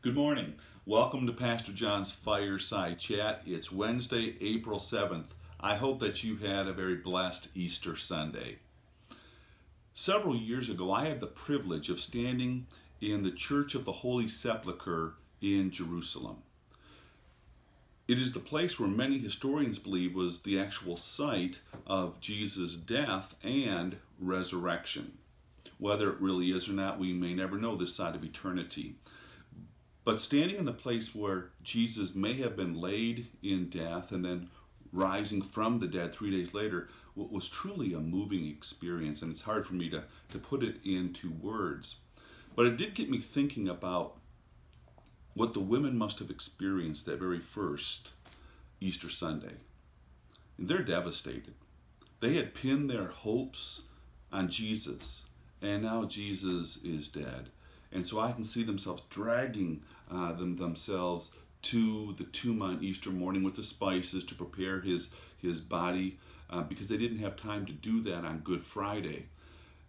Good morning. Welcome to Pastor John's Fireside Chat. It's Wednesday, April 7th. I hope that you had a very blessed Easter Sunday. Several years ago, I had the privilege of standing in the Church of the Holy Sepulchre in Jerusalem. It is the place where many historians believe was the actual site of Jesus' death and resurrection. Whether it really is or not, we may never know this side of eternity. But standing in the place where Jesus may have been laid in death and then rising from the dead 3 days later was truly a moving experience, and it's hard for me to put it into words. But it did get me thinking about what the women must have experienced that very first Easter Sunday. And they're devastated. They had pinned their hopes on Jesus, and now Jesus is dead. And so I can see themselves dragging themselves to the tomb on Easter morning with the spices to prepare his body because they didn't have time to do that on Good Friday.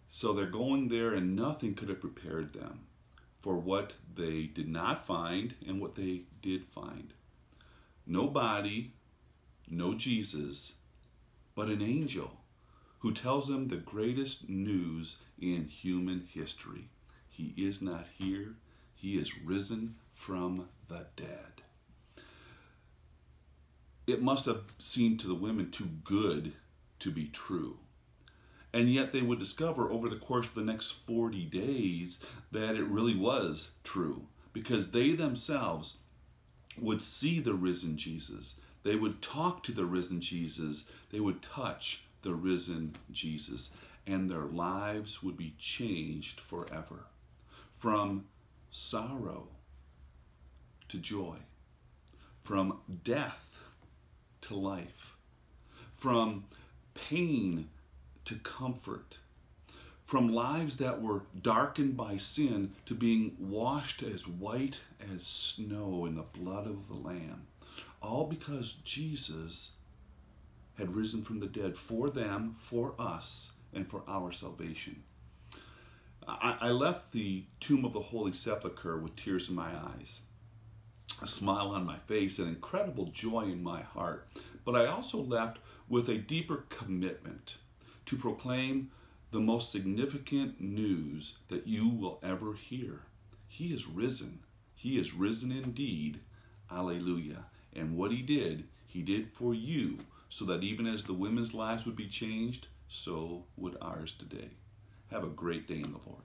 So they're going there, and nothing could have prepared them for what they did not find and what they did find. No body, no Jesus, but an angel who tells them the greatest news in human history. He is not here. He is risen from the dead. It must have seemed to the women too good to be true. And yet they would discover over the course of the next 40 days that it really was true, because they themselves would see the risen Jesus. They would talk to the risen Jesus. They would touch the risen Jesus, and their lives would be changed forever. From sorrow to joy, from death to life, from pain to comfort, from lives that were darkened by sin to being washed as white as snow in the blood of the Lamb, all because Jesus had risen from the dead for them, for us, and for our salvation. I left the tomb of the Holy Sepulchre with tears in my eyes, a smile on my face, and incredible joy in my heart. But I also left with a deeper commitment to proclaim the most significant news that you will ever hear. He is risen. He is risen indeed. Alleluia. And what he did for you, so that even as the women's lives would be changed, so would ours today. Have a great day in the Lord.